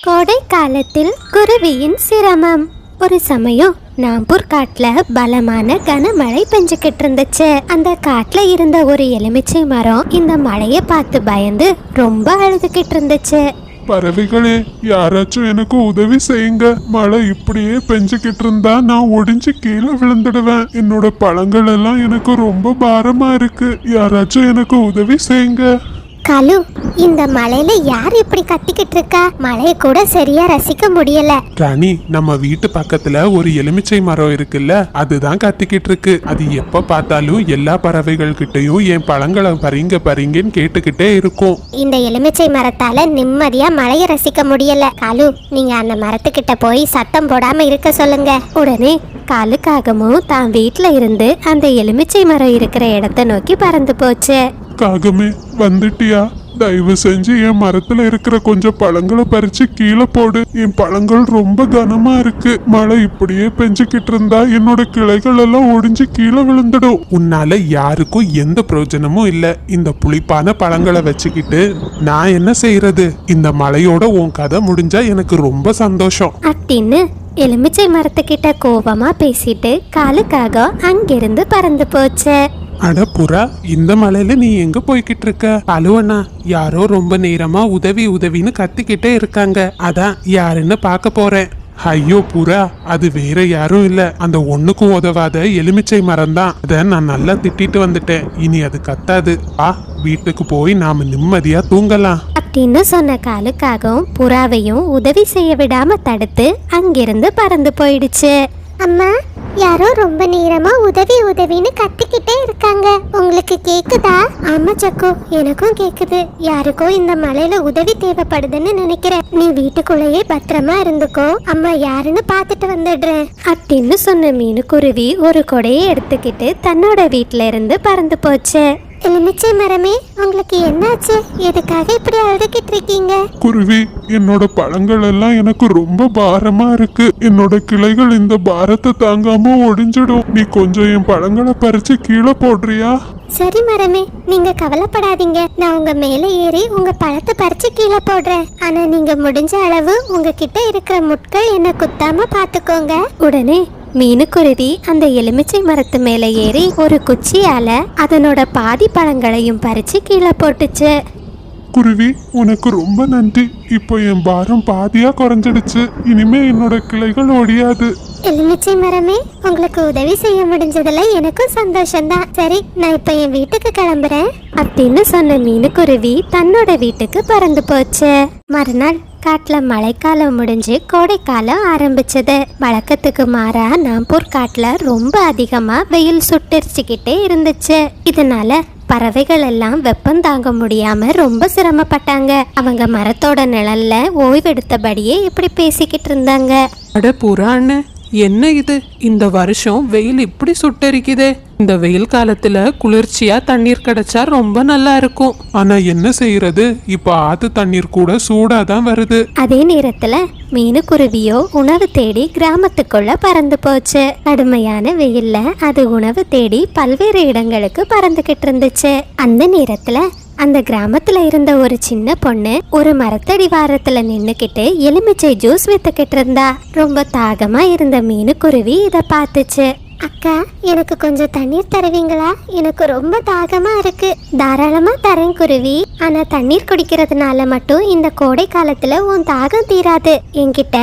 கோடை காலத்தில் குருவியின் சிரமம். ஒரு சமயம் நாம்பூர் காட்டுல பலமான கனமழை பெஞ்சுக்கிட்டு இருந்துச்சு. அந்த காட்டுல இருந்த ஒரு எலுமிச்சை மரம் இந்த மழைய பார்த்து பயந்து ரொம்ப அழுதுகிட்டு இருந்துச்சு. பறவைகளே, யாராச்சும் எனக்கு உதவி செய்யுங்க. மழை இப்படியே பெஞ்சுக்கிட்டு இருந்தா நான் ஒடிஞ்சு கீழே விழுந்துடுவேன். என்னோட பழங்கள் எல்லாம் எனக்கு ரொம்ப பாரமா இருக்கு. யாராச்சும் எனக்கு உதவி செய்யுங்க. கலு, இந்த மழையில யார் இப்படி கத்திக்கிட்டு இருக்கா? மழைய கூட சரியா ரசிக்க முடியல. ராணி, நம்ம வீட்டு பக்கத்துல ஒரு எலுமிச்சை மரம் இருக்குல்ல, அதுதான் கத்திக்கிட்டு இருக்கு. அது எப்ப பார்த்தாலும் எல்லா பறவைகள் கிட்டையும் என் பழங்களை பறிங்க பறிங்கன்னு கேட்டுக்கிட்டே இருக்கும். இந்த எலுமிச்சை மரத்தால நிம்மதியா மழைய ரசிக்க முடியல. கலு, நீங்க அந்த மரத்துக்கிட்ட போய் சத்தம் போடாம இருக்க சொல்லுங்க. உடனே காலுக்காகமும் தான் வீட்டுல இருந்து அந்த எலுமிச்சை மரம் இருக்கிற இடத்த நோக்கி பறந்து போச்சு. காகமே, வந்துட்டியா? தயவு செஞ்சு என் மரத்துல இருக்கிற கொஞ்சம் பழங்களை பறிச்சு கீழே போடு. என் பழங்கள் ரொம்ப கனமா இருக்கு. மழை இப்படியே பெஞ்சுக்கிட்டு இருந்தா என்னோட கிளைகள் எல்லாம் ஒடிஞ்சு கீழே விழுந்துடும். உன்னால யாருக்கும் எந்த பிரயோஜனமும் இல்ல. இந்த புளிப்பான பழங்களை வச்சுக்கிட்டு நான் என்ன செய்யறது? இந்த மழையோட உன் கதை முடிஞ்சா எனக்கு ரொம்ப சந்தோஷம் அப்படின்னு எலுமிச்சை மரத்துக்கிட்ட கோபமா பேசிட்டு காலுக்காக அங்கிருந்து பறந்து போச்சு. அட புறா, இந்த மலையில நீ எங்க போய்கிட்டு இருக்க? அலுவண்ணா, யாரோ ரொம்ப நேரமா உதவி உதவின்னு கத்திக்கிட்டே இருக்காங்க. அதான் யாருன்னு பார்க்க போறேன். ஐயோ புறா, அது வேற யாரும் இல்ல, அந்த ஒண்ணுக்கும் உதவாத எலுமிச்சை மரம் தான். அத நான் நல்லா திட்டிட்டு வந்துட்டேன். இனி அது கத்தாது. வீட்டுக்கு போய் நாம நிம்மதியா தூங்கலாம் அப்படின்னு சொன்ன காலுக்காகவும் புறாவையும் உதவி செய்ய விடாம தடுத்து அங்கிருந்து பறந்து போயிடுச்சு. அம்மா, யாரோ ரொம்ப நேரமா உதவின்னு கத்திக்கிட்டே இருக்காங்க. உங்களுக்கு கேக்குதா? ஆமா சக்கு, எனக்கும் கேக்குது. யாருக்கோ இந்த மலையில உதவி தேவைப்படுதுன்னு நினைக்கிறேன். நீ வீட்டுக்குள்ளேயே பத்திரமா இருந்துக்கோ. அம்மா யாருன்னு பாத்துட்டு வந்துடுறேன் அப்படின்னு சொன்ன மீனுக்குருவி ஒரு கொடையை எடுத்துக்கிட்டு தன்னோட வீட்டுல இருந்து பறந்து போச்சு. எலுமிச்சை மரமே, உங்களுக்கு என்னாச்சு? எதுக்காக இப்படி அழுதுகிட்டு இருக்கீங்க? குருவி, என்னோட பழங்கள் எல்லாம் எனக்கு ரொம்ப பாரமா இருக்கு. என்னோட கிளைகள் இந்த பாரத்தை தாங்காம ஒடிஞ்சிடும். நீ கொஞ்சம் என் பழங்களை பறிச்சு கீழே போடுறியா? சரி மரமே, நீங்க கவலைப்படாதீங்க. நான் உங்க மேல ஏறி உங்க பழத்தை பறிச்சு கீழே போடுறேன். ஆனா நீங்க முடிஞ்ச அளவு உங்ககிட்ட இருக்கிற முட்கள் என்ன குத்தாம பாத்துக்கோங்க. உடனே மீனுக்குருவி அந்த எலுமிச்சை மரத்து மேல ஏறி ஒரு குச்சியால அதனோட பாதி பழங்களையும் பறிச்சு கீழே போட்டுச்சு. குருவி, உனக்கு ரொம்ப நன்றி. இப்போ என் பாரம் பாதியா குறைஞ்சிடுச்சு. இனிமே என்னோட கிளைகள் ஒடியாது. எலுமிச்சை மரமே, உங்களுக்கு உதவி செய்ய முடிஞ்சதுல எனக்கும் சந்தோஷம்தான். சரி, நான் இப்ப என் வீட்டுக்கு கிளம்புறேன் அப்படின்னு சொன்ன மீனுக்குருவி தன்னோட வீட்டுக்கு பறந்து போச்சு. மறுநாள் காட்டுல மழைக்காலம் முடிஞ்சு கோடைக்காலம் ஆரம்பிச்சது. வழக்கத்துக்கு மாறா நாம்பூர் காட்டுல ரொம்ப அதிகமா வெயில் சுட்டரிச்சுக்கிட்டே இருந்துச்சு. இதனால பறவைகள் எல்லாம் வெப்பம் தாங்க முடியாம ரொம்ப சிரமப்பட்டாங்க. அவங்க மரத்தோட நிழல்ல ஓய்வெடுத்தபடியே இப்படி பேசிக்கிட்டு இருந்தாங்க. அட புறான்னு, என்ன இது? இந்த வருஷம் வெயில் இப்படி சுட்டரிக்குதே. இந்த வெயில் காலத்துல குளிர்ச்சியா தண்ணீர் கிடைச்சா ரொம்ப நல்லா இருக்கும். ஆனா என்ன செய்யறது? இப்ப ஆத்து தண்ணீர் கூட சூடாதான் வருது. அதே நேரத்துல மீனுக்குருவியோ உணவு தேடி கிராமத்துக்குள்ள பறந்து போச்சு. கடுமையான வெயில்ல அது உணவு தேடி பல்வேறு இடங்களுக்கு பறந்துகிட்டு இருந்துச்சு. அந்த நேரத்துல அந்த கிராமத்துல இருந்த ஒரு சின்ன பொண்ணு ஒரு மரத்தடி வாரத்துல நின்னுக்கிட்டு எலுமிச்சை ஜூஸ் வித்துக்கிட்டு இருந்தா. ரொம்ப தாகமா இருந்த மீனுக்குருவி இத பாத்துச்சு. அக்கா, எனக்கு கொஞ்சம் தண்ணீர் தருவீங்களா? எனக்கு ரொம்ப தாகமா இருக்கு. தாராளமா தரேன் குருவி. ஆனா தண்ணீர் குடிக்கிறதுனால மட்டும் இந்த கோடை காலத்துல உன் தாகம் தீராது. என்கிட்ட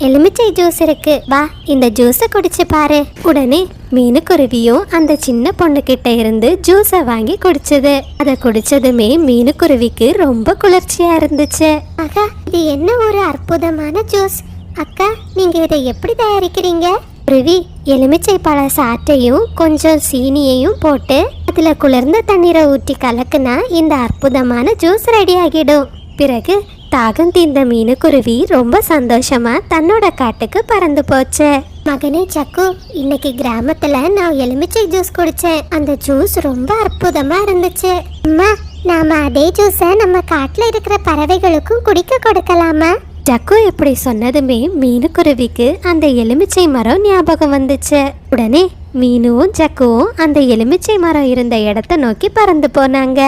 எலுமிச்சை ஜூஸ் இருக்கு, வா இந்த ஜூஸை குடிச்சு பாரு. உடனே மீனுக்குருவியும் அந்த சின்ன பொண்ணு கிட்ட இருந்து ஜூஸை வாங்கி குடிச்சது. அதை குடிச்சதுமே மீனுக்குருவிக்கு ரொம்ப குளிர்ச்சியா இருந்துச்சு. அக்கா, இது என்ன ஒரு அற்புதமான ஜூஸ். அக்கா, நீங்க இதை எப்படி தயாரிக்கிறீங்க? குருவி எலுமிச்சை பழ சாற்றையும் கொஞ்சம் சீனியையும் போட்டு அதுல குளிர்ந்த தண்ணீரை ஊற்றி கலக்குனா இந்த அற்புதமான ஜூஸ் ரெடி ஆகிடும். பிறகு தாகம் தீர்ந்த மீனுக்குருவி ரொம்ப சந்தோஷமா தன்னோட காட்டுக்கு பறந்து போச்சு. மகனே சக்கு, இன்னைக்கு கிராமத்துல நான் எலுமிச்சை ஜூஸ் குடிச்சேன். அந்த ஜூஸ் ரொம்ப அற்புதமா இருந்துச்சு. அம்மா, நாம அதே ஜூஸை நம்ம காட்டுல இருக்கிற பறவைகளுக்கும் குடிக்க கொடுக்கலாமா? ஜக்கு இப்படி சொன்னதுமே மீனுக்குருவிக்கு அந்த எலுமிச்சை மரம் ஞாபகம் வந்துச்சு. உடனே மீனுவும் ஜக்குவும் அந்த எலுமிச்சை மரம் இருந்த இடத்த நோக்கி பறந்து போனாங்க.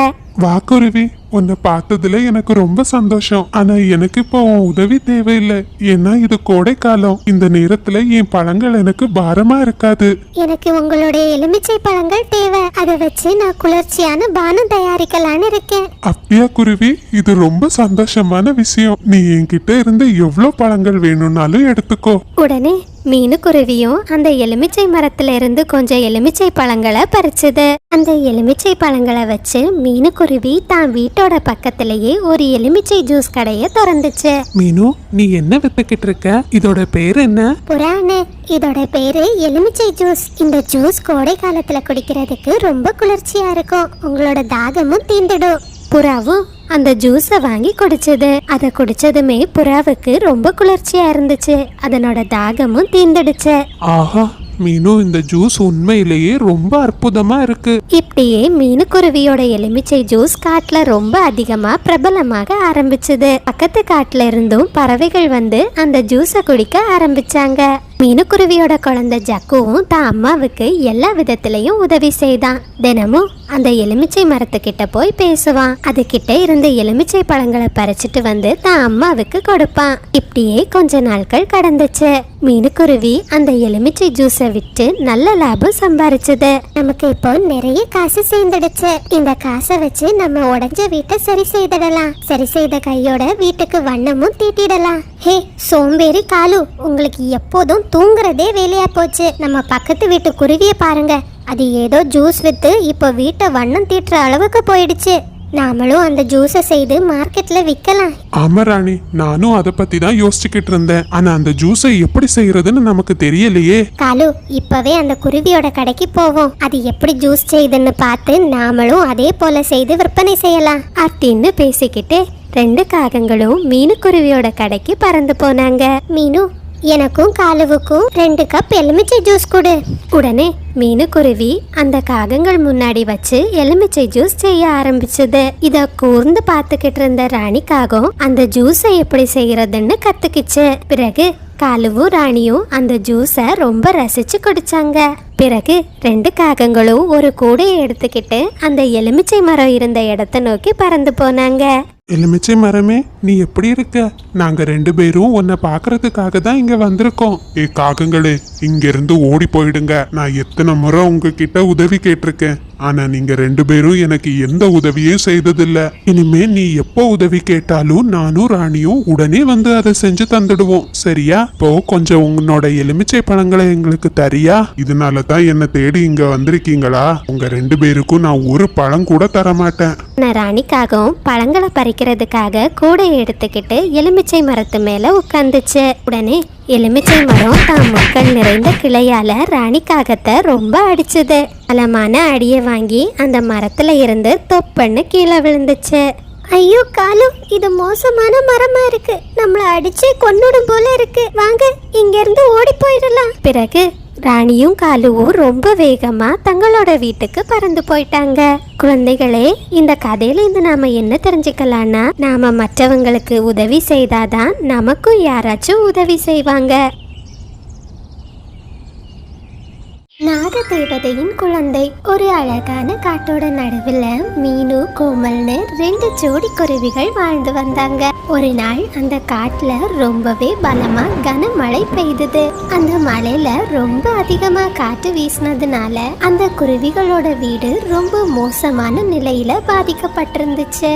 வா குருவி, உன்னை பார்த்ததுல எனக்கு ரொம்ப சந்தோஷம். ஆனா எனக்கு இப்போ உன் உதவி தேவையில்லை. ஏன்னா இது கோடை காலம். இந்த நேரத்துல என் பழங்கள் எனக்கு பாரமா இருக்காது. எனக்கு உங்களுடைய எலுமிச்சை பழங்கள் தேவை. அதை வச்சு நான் குளிர்ச்சியான பானம் தயாரிக்கலான்னு இருக்கேன். அப்படியா குருவி, இது ரொம்ப சந்தோஷமான விஷயம். நீ என்கிட்ட இருந்து எவ்வளவு பழங்கள் வேணும்னாலும் எடுத்துக்கோ. உடனே மீனுக்குருவியும் அந்த எலுமிச்சை மரத்துல இருந்து கொஞ்சம் எலுமிச்சை பழங்களை பறிச்சுது. அந்த எலுமிச்சை பழங்களை வச்சு மீனுக்குருவி தான் வீட்டோட பக்கத்திலேயே ஒரு எலுமிச்சை ஜூஸ் கடையை திறந்துச்சு. மீனு, நீ என்ன வித்துக்கிட்டு இருக்க? இதோட பேர் என்ன? புறானு, இதோட பேரு எலுமிச்சை ஜூஸ். இந்த ஜூஸ் கோடை காலத்துல குடிக்கிறதுக்கு ரொம்ப குளிர்ச்சியா இருக்கும். உங்களோட தாகமும் தீந்துடும். புறாவும் அந்த ஜூஸை வாங்கி குடிச்சது. அதை குடிச்சதுமே புறாவுக்கு ரொம்ப குளிர்ச்சியா இருந்துச்சு. அதனோட தாகமும் தீந்துடுச்சு. ஆஹா மீனு, இந்த ஜூஸ் உண்மையிலேயே ரொம்ப அற்புதமா இருக்கு. இப்படியே மீனுக்குருவியோட எலுமிச்சை ஜூஸ் காட்டுல ரொம்ப அதிகமா பிரபலமாக ஆரம்பிச்சது. பக்கத்து காட்டுல இருந்தும் பறவைகள் வந்து அந்த ஜூஸை குடிக்க ஆரம்பிச்சாங்க. மீனுக்குருவியோட குழந்தை ஜக்குவும் தான் அம்மாவுக்கு எல்லா விதத்திலையும் உதவி செய்தான். தினமும் அந்த எலுமிச்சை மரத்துக்கிட்ட போய் பேசுவான். அதுகிட்ட இருந்த எலுமிச்சை பழங்களை பறிச்சுட்டு வந்து தான் அம்மாவுக்கு கொடுப்பான். இப்படியே கொஞ்ச நாட்கள் கடந்துச்சு. மீனுக்குருவி அந்த எலுமிச்சை ஜூஸை விட்டு நல்ல லாபம் சம்பாரிச்சது. நமக்கு இப்போ நிறைய காசு சேர்ந்துடுச்சு. இந்த காசை வச்சு நம்ம உடைஞ்ச வீட்டை சரி செய்திடலாம். சரி செய்த கையோட வீட்டுக்கு வண்ணமும் தீட்டிடலாம். ஹே சோம்பேறி காலு, உங்களுக்கு எப்போதும் தூங்குறதே வேலையா போச்சு. நம்ம பக்கத்து வீட்டு குருவியை பாருங்க, அது ஏதோ ஜூஸ் வித்து இப்போ வீட்டை வண்ணம் தீட்டுற அளவுக்கு போயிடுச்சு. நாமளும் அந்த ஜூஸை செய்து மார்க்கெட்ல விற்கலாம். ஆமா ராணி, நானும் அதை பத்தி தான் யோசிச்சுக்கிட்டு இருந்தேன். ஆனா அந்த ஜூஸை எப்படி செய்யறதுன்னு நமக்கு தெரியலையே. காலு, இப்பவே அந்த குருவியோட கடைக்கு போவோம். அது எப்படி ஜூஸ் செய்யுதுன்னு பார்த்து நாமளும் அதே போல செய்து விற்பனை செய்யலாம் அப்படின்னு பேசிக்கிட்டு 2 காகங்களும் மீனுக்குருவியோட கடைக்கு பறந்து போனாங்க. மீனு, எனக்கும் காலுவுக்கும் 2 கப் எலுமிச்சை ஜூஸ் கொடு. உடனே மீனுக்குருவி அந்த காகங்கள் முன்னாடி வச்சு எலுமிச்சை ஜூஸ் செய்ய ஆரம்பிச்சது. இத கூர்ந்து பார்த்துக்கிட்டு இருந்த ராணி காகம் அந்த ஜூஸை எப்படி செய்யறதுன்னு கத்துக்கிச்சு. பிறகு காலுவும் ராணியும் அந்த ஜூஸை ரொம்ப ரசிச்சு குடிச்சாங்க. பிறகு 2 காகங்களும் ஒரு கூடையை எடுத்துக்கிட்டு அந்த எலுமிச்சை மரம் இருந்த இடத்த நோக்கி பறந்து போனாங்க. எலுமிச்சை மரமே, நீ எப்படி இருக்க? நாங்க 2 பேரும் உன்னை பாக்குறதுக்காக தான் இங்க வந்திருக்கோம். ஏ காகங்களே, இங்க இருந்து ஓடி போயிடுங்க. நான் எத்தனை முறை உங்ககிட்ட உதவி கேட்டிருக்கேன். ஆனா நீங்க 2 பேரும் எனக்கு எந்த உதவியும் செய்ததில்ல. இனிமே நீ எப்போ உதவி கேட்டாலும் நானும் ராணியும் உடனே வந்து அதை செஞ்சு தந்துடுவோம். சரியா? இப்போ கொஞ்சம் உன்னோட எலுமிச்சை பழங்களை எங்களுக்கு தரியா? இதனால தான் என்ன தேடி இங்க வந்திருக்கீங்களா? உங்க 2 பேருக்கும் நான் ஒரு பழம் கூட தர மாட்டேன். ராணிக்காகவும் பழங்களை பறிக்கிறதுக்காக கூடையை எடுத்துக்கிட்டு எலுமிச்சை மரத்து மேல உட்காந்துச்சு. உடனே எலுமிச்சை மரம் தான் முட்கள் நிறைந்த கிளையால ராணிக்காகத்தை ரொம்ப அடிச்சுது. பலமான அடியை வாங்கி அந்த மரத்துல இருந்து தொப்பன்னு கீழே விழுந்துச்சு. ஐயோ காலு, இது மோசமான மரமா இருக்கு. நம்மள அடிச்சு கொன்னுடும் போல இருக்கு. வாங்க இங்க இருந்து ஓடி போயிடலாம். பிறகு ராணியும் காலுவும் ரொம்ப வேகமா தங்களோட வீட்டுக்கு பறந்து போயிட்டாங்க. குழந்தைகளே, இந்த கதையில இருந்து நாம என்ன தெரிஞ்சுக்கலாம்னா, நாம மற்றவங்களுக்கு உதவி செய்தாதான் நமக்கும் யாராச்சும் உதவி செய்வாங்க. நாக தேவதையின் குழந்தை. ஒரு அழகான காட்டோட நடுவுல மீனு கோமல்னு 2 ஜோடி குருவிகள் வாழ்ந்து வந்தாங்க. ஒரு நாள் அந்த காட்டுல ரொம்பவே பலமா கனமழை பெய்தது. அந்த மழையில ரொம்ப அதிகமா காற்று வீசினதுனால அந்த குருவிகளோட வீடு ரொம்ப மோசமான நிலையில பாதிக்கப்பட்டிருந்துச்சு.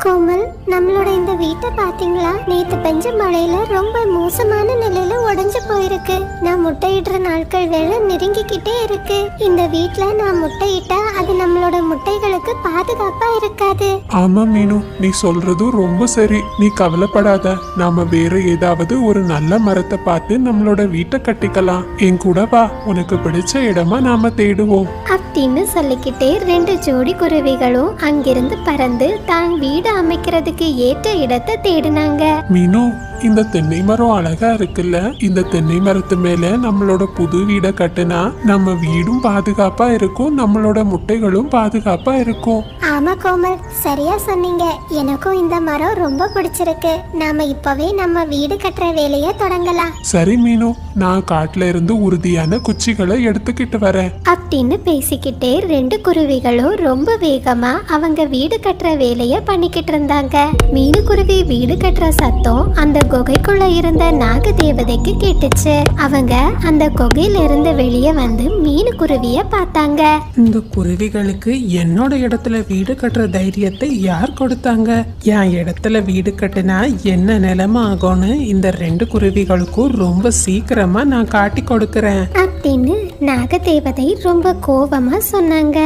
கோமல், நம்மளோட இந்த வீட்டை பாத்தீங்களா? நேத்து பெஞ்ச மழையில ரொம்ப மோசமான நிலையில உடைஞ்சு போயிருக்கு. நான் முட்டையிடுற நாட்கள் வேலை நெருங்கிக்கிட்டே இருக்கு. இந்த வீட்ல நான் முட்டையிட்டா அது நம்மளோட முட்டைகளுக்கு பாதுகாப்பா இருக்காது. ஆமா மீனு, நீ சொல்றதும் ரொம்ப சரி. நீ கவலைப்படாத. நாம வேற ஏதாவது ஒரு நல்ல மரத்தை பார்த்து நம்மளோட வீட்டை கட்டிக்கலாம். என் கூட வா, உனக்கு பிடிச்ச இடமா நாம தேடுவோம் அப்படின்னு சொல்லிக்கிட்டே 2 ஜோடி குருவிகளும் அங்கிருந்து பறந்து தான் வீடு அமைக்கிறதுக்கு ஏற்ற இடத்தை தேடினாங்க. மீனு, இந்த தென்னை மரம் அழகா இருக்குல்ல. இந்த தென்னை மரத்து மேல நம்மளோட புது வீடை கட்டுனா நம்ம வீடும் பாதுகாப்பா இருக்கும், நம்மளோட முட்டைகளும் பாதுகாப்பா இருக்கும். ஆமா கோமல், சரியா சொன்னீங்க. எனக்கும் இந்த மரம் ரொம்ப பிடிச்சிருக்கு. நாம இப்பவே நம்ம வீடு கட்டுற வேலையை தொடங்கலாம். சரி மீனு, நான் காட்டுல இருந்து உறுதியான குச்சிகளை எடுத்துக்கிட்டு வரேன் அப்படின்னு பேசிக்கிட்டே ரெண்டு குருவிகளும் ரொம்ப வேகமா அவங்க வீடு கட்டுற வேலைய பண்ணிக்கிட்டு இருந்தாங்க. மீனுக்குருவி வீடு கட்டுற சத்தம் அந்த குகைக்குள்ள இருந்த நாக தேவதைக்கு கேட்டுச்சு. அவங்க அந்த குகையில இருந்து வெளியே வந்து மீனுக்குருவிய பார்த்தாங்க. இந்த குருவிகளுக்கு என்னோட இடத்துல வீடு கட்டுற தைரியத்தை யார் கொடுத்தாங்க? என் இடத்துல வீடு கட்டினா என்ன நிலைமை ஆகும்னு இந்த ரெண்டு குருவிகளுக்கும் ரொம்ப சீக்கிரமா நான் காட்டி கொடுக்கறேன் அப்படின்னு நாகதேவதை ரொம்ப கோபமா சொன்னாங்க.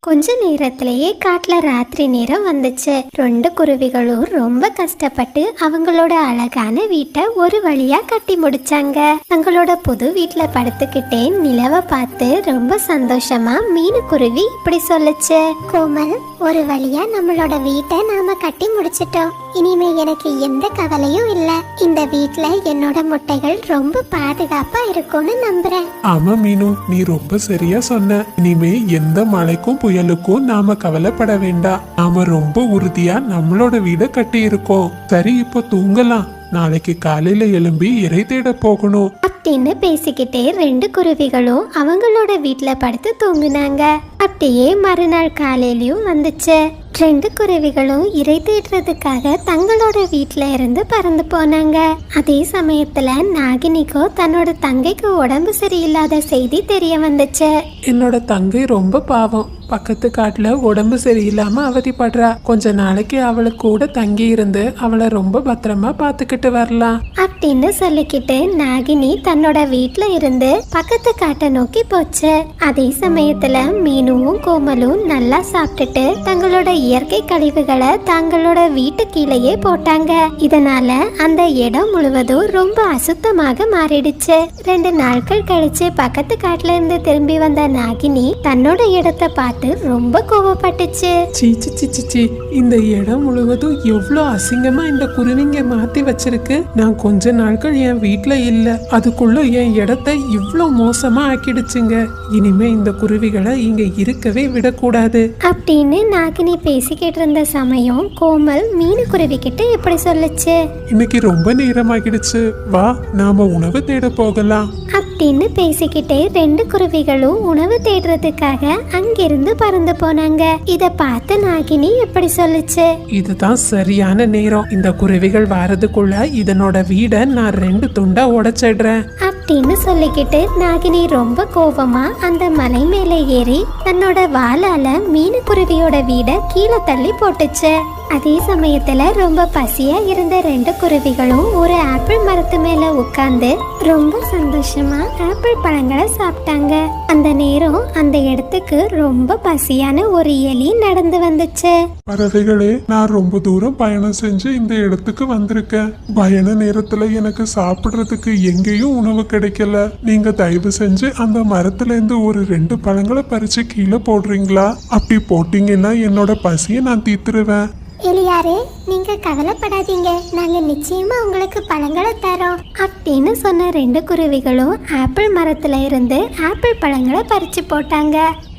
கொஞ்ச நேரத்திலேயே காட்டுல ராத்திரி நேரம் வந்துச்சு. ரெண்டு குருவிகளும் ரொம்ப கஷ்டப்பட்டு அவங்களோட அழகான வீட்டை ஒரு வழியா கட்டி முடிச்சாங்க. தங்களோட புது வீட்டுல படுத்துக்கிட்டே நிலவை பார்த்து ரொம்ப சந்தோஷமா மீனுக்குருவி இப்படி சொல்லுச்சு. கோமல், ஒரு வழியா நம்மளோட வீட்டை நாம கட்டி முடிச்சிட்டோம். இனிமே எனக்கு எந்த கவலையும் இல்ல. இந்த வீட்ல என்னோட முட்டைகள் ரொம்ப பாதுகாப்பா இருக்கும்னு நம்புறேன். ஆமா மீனு, நீ ரொம்ப சரியா சொன்ன. இனிமே எந்த மழைக்கும் புயலுக்கும் நாம கவலைப்பட வேண்டாம். நாம ரொம்ப உறுதியா நம்மளோட வீட கட்டி இருக்கோம். சரி, இப்போ தூங்கலாம். நாளைக்கு காலையில எழும்பி இறை தேட போகணும் அப்படின்னு பேசிக்கிட்டே ரெண்டு குருவிகளும் அவங்களோட வீட்டுல படுத்து தூங்குனாங்க. அப்படியே மறுநாள் காலையிலயும் வந்துச்சு. ரெண்டு குருவிகளும் இறை தேடுறதுக்காக தங்களோட வீட்டுல இருந்து பறந்து போனாங்க. அதே சமயத்துல நாகினிக்கோ தன்னோட தங்கைக்கு உடம்பு சரியில்லாத செய்தி தெரிய வந்துச்சு. என்னோட தங்கை ரொம்ப பாவம். பக்கத்து காட்டுல உடம்பு சரியில்லாம அவதிப்படுறா. கொஞ்ச நாளைக்கு அவளுக்கு கூட தங்கி இருந்து அவளை ரொம்ப பத்திரமா பாத்துக்கிட்டு வரலாம் அப்படின்னு சொல்லிக்கிட்டு நாகினி தன்னோட வீட்டுல இருந்து பக்கத்து காட்டை நோக்கி போச்சு. அதே சமயத்துல மீனுவும் கோமலும் நல்லா சாப்பிட்டுட்டு தங்களோட இயற்கை கழிவுகளை தங்களோட வீட்டு கீழேயே போட்டாங்க. இதனால அந்த இடம் முழுவதும் ரொம்ப அசுத்தமாக மாறிடுச்சு. 2 நாட்கள் கழிச்சு பக்கத்து காட்டுல இருந்து திரும்பி வந்த நாகினி தன்னோட இடத்தை பார்த்து ரொம்ப கோவப்பட்டுச்சு. சீச்சி சீச்சி சீ, இந்த இடம் முழுவதும் எவ்வளோ அசிங்கமா இந்த குருவிங்க மாத்தி வச்சிருக்கு. நான் கொஞ்ச நாட்கள் என் வீட்டுல இல்ல, அதுக்குள்ள என் இடத்தை இவ்வளோ மோசமா ஆக்கிடுச்சுங்க. இனிமே இந்த குருவிகளை இங்க இருக்கவே விடக்கூடாது அப்படின்னு நாகினி பேசிக்கிட்டு இருந்த சமயம் கோமல் மீனுக்குருவி கிட்ட இப்படி சொல்லுச்சு. இன்னைக்கு ரொம்ப நேரமாகிடுச்சு, வா நாம உணவு தேட போகலாம் அப்படின்னு பேசிக்கிட்டே ரெண்டு குருவிகளும் உணவு தேடுறதுக்காக அங்கிருந்து பறந்து போனாங்க. இத பார்த்து நாகினி இப்படி சொல்லுச்சு. இதுதான் சரியான நேரம். இந்த குருவிகள் வாரதுக்குள்ள இதனோட வீடை நான் 2 துண்டா உடைச்சிடுறேன் அப்படின்னு சொல்லிக்கிட்டு நாகினி ரொம்ப கோபமா அந்த மலை மேல ஏறி தன்னோட வாளால மீனுக்குருவியோட வீடை கீழே தள்ளி போட்டுச்சு. அதே சமயத்துல ரொம்ப பசியா இருந்த 2 குருவிகளும் ஒரு ஆப்பிள் மரத்து மேல உட்கார்ந்து ரொம்ப சந்தோஷமா ஆப்பிள் பழங்களை சாப்பிட்டாங்க. அந்த நேரம் அந்த இடத்துக்கு ரொம்ப பசியான ஒரு எலி நடந்து வந்துச்சு. பறவைகளே, நான் ரொம்ப தூரம் பயணம் செஞ்சு இந்த இடத்துக்கு வந்திருக்கேன். பயண நேரத்துல எனக்கு சாப்பிடுறதுக்கு எங்கேயும் உணவு கிடைக்கல. நீங்க தயவு செஞ்சு அந்த மரத்துல இருந்து ஒரு 2 பழங்களை பறிச்சு கீழே போடுறீங்களா? அப்படி போட்டீங்கன்னா என்னோட பசியை நான் தீர்த்துருவேன். எலியாரே, நீங்க கவலைப்படாதீங்க. நாங்க நிச்சயமா உங்களுக்கு பழங்களை தரோம். அப்படின்னு சொன்ன 2 குருவிகளும் ஆப்பிள் மரத்துல இருந்து ஆப்பிள் பழங்களை பறிச்சு போட்டாங்க.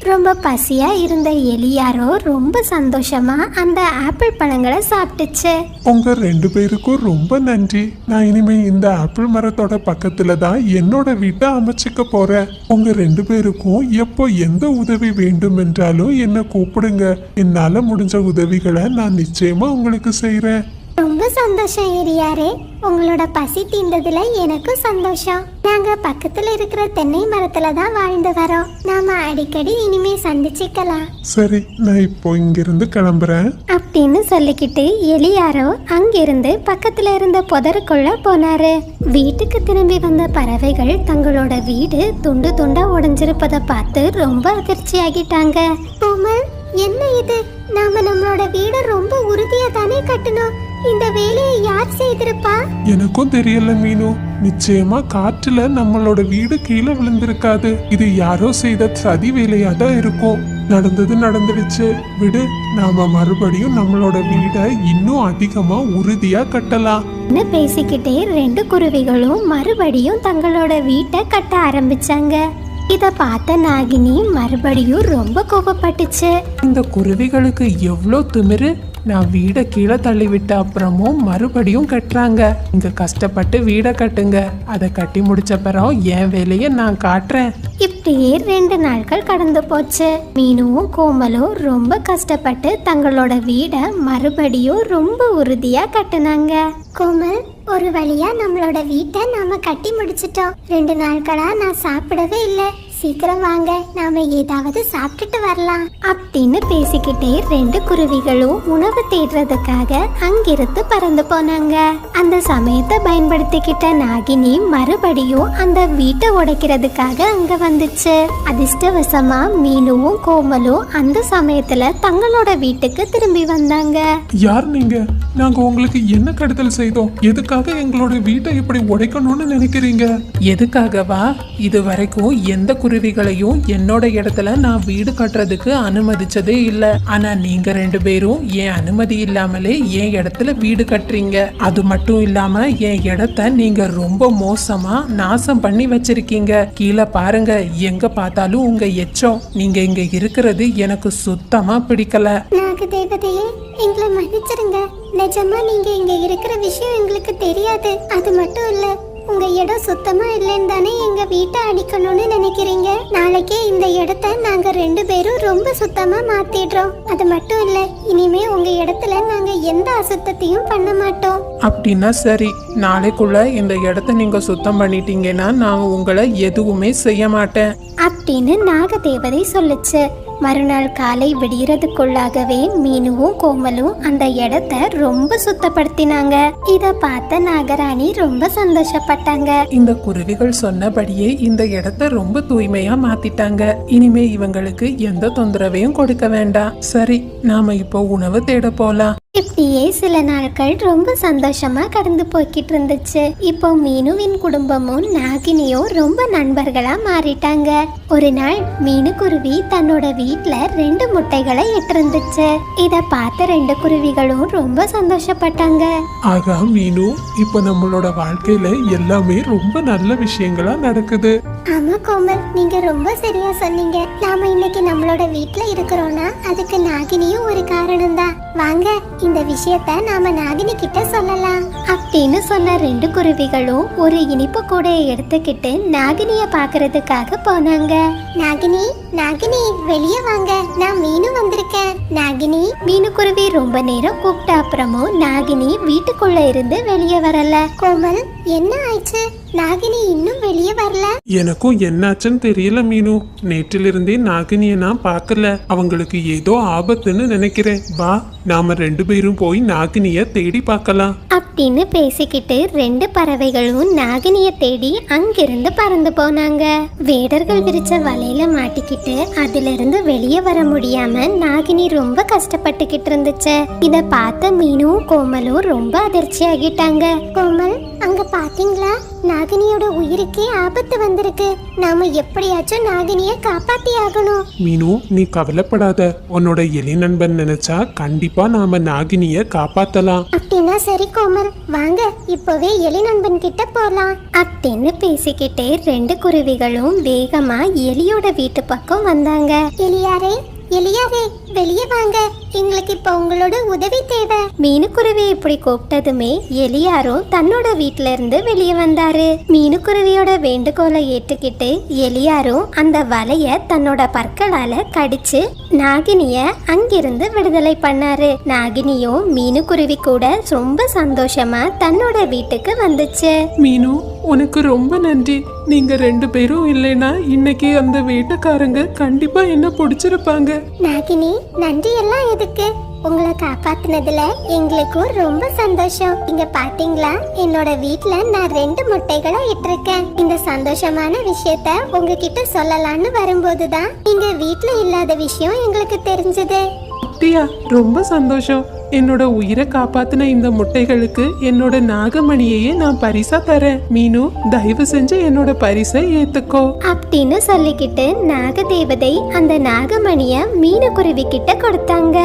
ரொம்ப பசியா இருந்த எலியாரோ ரொம்ப சந்தோஷமா அந்த ஆப்பிள் பழங்களை சாப்பிட்டுச்சு. உங்க 2 பேருக்கும் ரொம்ப நன்றி. நான் இனிமே இந்த ஆப்பிள் மரத்தோட பக்கத்துல தான் என்னோட வீட்டை அமைச்சுக்க போறேன். உங்க 2 பேருக்கும் எப்போ எந்த உதவி வேண்டும் என்றாலும் என்ன கூப்பிடுங்க. என்னால முடிஞ்ச உதவிகளை நான் நிச்சயமா உங்களுக்கு செய்றேன். ரொம்ப சந்தோஷம் எலியாரே. உங்களோட பசி தீர்ந்ததுல எனக்கும் சந்தோஷம். நாங்க பக்கத்துல இருக்கிற தென்னை மரத்துல தான் வாழ்ந்து வரோம். நாம அடிக்கடி இனிமே சந்திச்சுக்கலாம். சரி, நான் இப்போ இங்கிருந்து கிளம்புறேன் அப்படின்னு சொல்லிக்கிட்டு எலியாரோ அங்கிருந்து பக்கத்துல இருந்த புதருக்குள்ள போனாரு. வீட்டுக்கு திரும்பி வந்த பறவைகள் தங்களோட வீடு துண்டு துண்டா உடைஞ்சிருப்பதை பார்த்து ரொம்ப அதிர்ச்சி ஆகிட்டாங்க. கோமல், என்ன இது? நாம நம்மளோட வீட ரொம்ப உறுதியா தானே கட்டணும். இந்த வேலையை யார் செய்திருப்பா? எனக்கும் தெரியல மீனு. நிச்சயமா காற்றுல நம்மளோட வீடு கீழே விழுந்திருக்காது. இது யாரோ செய்த சதி வேலையா தான் இருக்கும். நடந்தது நடந்துடுச்சு, விடு. நாம மறுபடியும் நம்மளோட வீடை இன்னும் அதிகமா உறுதியா கட்டலாம். பேசிக்கிட்டே ரெண்டு குருவிகளும் மறுபடியும் தங்களோட வீட்டை கட்ட ஆரம்பிச்சாங்க. இத பார்த்த நாகினி மறுபடியும் ரொம்ப கோபப்பட்டுச்சு. இந்த குருவிகளுக்கு எவ்வளோ திமிரு! நான் வீடை கீழே தள்ளி விட்ட அப்புறமும் மறுபடியும் கட்டுறாங்க. இங்க கஷ்டப்பட்டு வீடை கட்டுங்க, அதை கட்டி முடிச்ச பிறகு என் வேலையை நான் காட்டுறேன். இப்படியே 2 நாட்கள் கடந்து போச்சு. மீனுவும் கோமலும் ரொம்ப கஷ்டப்பட்டு தங்களோட வீடை மறுபடியும் ரொம்ப உறுதியா கட்டுனாங்க. கோமல், ஒரு வழியா நம்மளோட வீட்டை நாம கட்டி முடிச்சிட்டோம். 2 நாட்களா நான் சாப்பிடவே இல்லை. சீக்கிரம் வாங்க, நாம ஏதாவது சாப்பிட்டுட்டு வரலாம் அப்படின்னு பேசிக்கிட்டே 2 குருவிகளும் உணவு தேடுறதுக்காக அங்கிருந்து பறந்து போனாங்க. அந்த சமயத்தை பயன்படுத்திக்கிட்ட நாகினி மறுபடியும் அந்த வீட்டை உடைக்கிறதுக்காக அங்க வந்துச்சு. அதிர்ஷ்டவசமா மீனுவும் கோமலும் அந்த சமயத்துல தங்களோட வீட்டுக்கு திரும்பி வந்தாங்க. யார் நீங்க? நாங்க உங்களுக்கு என்ன கெடுதல் செய்தோம்? எதுக்காக எங்களோட வீட்டை இப்படி உடைக்கணும்னு நினைக்கிறீங்க? எதுக்காகவா? இது வரைக்கும் எந்த குருவிகளையும் என்னோட இடத்துல நான் வீடு கட்டுறதுக்கு அனுமதிச்சதே இல்ல. ஆனா நீங்க 2 பேரும் என் அனுமதி இல்லாமலே என் இடத்துல வீடு கட்டுறீங்க. அது மட்டும் இல்லாம என் இடத்த நீங்க ரொம்ப மோசமா நாசம் பண்ணி வச்சிருக்கீங்க. கீழே பாருங்க, எங்க பார்த்தாலும் உங்க எச்சம். நீங்க இங்க இருக்கிறது எனக்கு சுத்தமா பிடிக்கல. நாக தேவதையே, எங்களை மன்னிச்சிருங்க. நிஜமா நீங்க இங்க இருக்கிற விஷயம் எங்களுக்கு தெரியாது. அது மட்டும் இல்ல, உங்க இடம் சுத்தமா இல்லைன்னு தானே எங்க வீட்டை அடிக்கணும்னு நினைக்கிறீங்க. நாளைக்கே இந்த இடத்த நாங்க 2 பேரும் ரொம்ப சுத்தமா மாத்திடுறோம். அது மட்டும் இல்ல, இனிமே உங்க இடத்துல நாங்க எந்த அசுத்தத்தையும் பண்ண மாட்டோம். அப்படின்னா சரி, நாளைக்குள்ள இந்த இடத்த நீங்க சுத்தம் பண்ணிட்டீங்கன்னா நான் உங்களை எதுவுமே செய்ய மாட்டேன் அப்படின்னு நாகதேவதை சொல்லுச்சு. மறுநாள் காலை விடியறதுக்குள்ளாகவே மீனுவும் கோமலும் அந்த இடத்த ரொம்ப சுத்தப்படுத்தினாங்க. இத பார்த்த நாகராணி ரொம்ப சந்தோஷப்பட்டாங்க. இந்த குருவிகள் சொன்னபடியே இந்த இடத்த ரொம்ப தூய்மையா மாத்திட்டாங்க. இனிமே இவங்களுக்கு எந்த தொந்தரவையும் கொடுக்க வேண்டாம். சரி, நாம இப்போ உணவு தேட போலாம். இப்படியே சில நாட்கள் ரொம்ப சந்தோஷமா கடந்து போய்கிட்டு இருந்துச்சு. இப்போ மீனுவின் குடும்பமும் நாகினியும் ரொம்ப நண்பர்களா மாறிட்டாங்க. ஒரு நாள் மீனு குருவி தன்னோட வீட்ல 2 முட்டைகளை இட்டிருந்துச்சு. இத பார்த்த 2 குருவிகளும் ரொம்ப சந்தோஷப்பட்டாங்க. ஆகா மீனு, இப்போ நம்மளோட வாழ்க்கையில எல்லாமே ரொம்ப நல்ல விஷயங்களா நடக்குது. ஆமா கோமல், நீங்க ரொம்ப சரியா சொன்னீங்க. நாம இன்னைக்கு நம்மளோட வீட்ல இருக்கிறோம்னா அதுக்கு நாகினியும் ஒரு காரணம் தான். வாங்க, இந்த விஷயத்த நாம நாகினி கிட்ட சொல்லலாம் அப்படின்னு சொன்ன 2 குருவிகளும் ஒரு இனிப்பு கூடையை எடுத்துக்கிட்டு நாகினிய பாக்குறதுக்காக போனாங்க. நாகினி, நாகினி வெளியே வாங்க, நான் மீனு வந்திருக்கேன். நாகினி. மீனுக்குருவி ரொம்ப நேரம் கூப்பிட்ட அப்புறமும் நாகினி வீட்டுக்குள்ள இருந்து வெளியே வரல. கோமல், என்ன ஆயிடுச்சு? நாகினி இன்னும் வெளியே வரல. எனக்கும் என்னாச்சுன்னு தெரியல மீனு. நேற்றிலிருந்தே நாகினியை நான் பார்க்கல. அவங்களுக்கு ஏதோ ஆபத்துன்னு நினைக்கிறேன். வா, நாம 2 பேரும் போய் நாகினிய தேடி பார்க்கலாம் அப்படின்னு பேசிக்கிட்டு 2 பறவைகளும் நாகினிய தேடி அங்கிருந்து பறந்து போனாங்க. வேடர்கள் விரிச்ச வலையில மாட்டிக்கிட்டு அதுல இருந்து வெளியே வர முடியாம நாகினி ரொம்ப கஷ்டப்பட்டுக்கிட்டு இருந்துச்சு. இத பார்த்த மீனும் கோமலும் ரொம்ப அதிர்ச்சி ஆகிட்டாங்க. கோமல், அங்க பாத்தீங்களா? நாகினியோட உயிருக்கே ஆபத்து வந்திருக்கு. நாம எப்படியாச்சும் நாகினிய காப்பாத்தி ஆகணும். மீனு, நீ கவலைப்படாத. உன்னோட எலி நண்பன் நினைச்சா கண்டிப்பா நாம நாகினிய காப்பாத்தலாம். அப்படின்னா சரி கோமல், வாங்க இப்பவே எலி நண்பன் கிட்ட போலாம் அப்படின்னு பேசிக்கிட்டே 2 குருவிகளும் வேகமா எலியோட வீட்டு பக்கம் வந்தாங்க. எலியாரே, எலியாரே வெளியே வாங்க, எங்களுக்கு இப்ப உங்களோட உதவி தேவை. மீனுக்குருவி இப்படி கூப்பிட்டதுமே எலியாரும் தன்னோட வீட்ல இருந்து வெளியே வந்தாரு. மீனுக்குருவியோட வேண்டுகோளை ஏற்றுக்கிட்டு எலியாரும் அந்த வலைய தன்னோட பற்களால கடிச்சு நாகினிய அங்கிருந்து விடுதலை பண்ணாரு. நாகினியும் மீனுக்குருவி கூட ரொம்ப சந்தோஷமா தன்னோட வீட்டுக்கு வந்துச்சு. மீனு, உனக்கு ரொம்ப நன்றி. நீங்க 2 பேரும் இல்லைன்னா இன்னைக்கு அந்த வேட்டைக்காரங்க கண்டிப்பா என்ன பிடிச்சிருப்பாங்க. நாகினி, நன்றி எல்லாம் எதுக்கு? உங்களை காப்பாத்தினதுல எங்களுக்கும் ரொம்ப சந்தோஷம். இங்க பாத்தீங்களா, என்னோட வீட்ல நான் 2 முட்டைகளை இட்டிருக்கேன். இந்த சந்தோஷமான விஷயத்த உங்ககிட்ட சொல்லலாம்னு வரும்போதுதான் நீங்க வீட்ல இல்லாத விஷயம் எங்களுக்கு தெரிஞ்சது. அப்படியா? ரொம்ப சந்தோஷம். என்னோட உயிரை காப்பாத்தின இந்த முட்டைகளுக்கு என்னோட நாகமணியையே நான் பரிசா தரேன். மீனு, தயவு செஞ்சு என்னோட பரிசை ஏத்துக்கோ அப்படின்னு சொல்லிக்கிட்டு நாகதேவதை அந்த நாகமணிய மீனுக்குருவி கிட்ட கொடுத்தாங்க.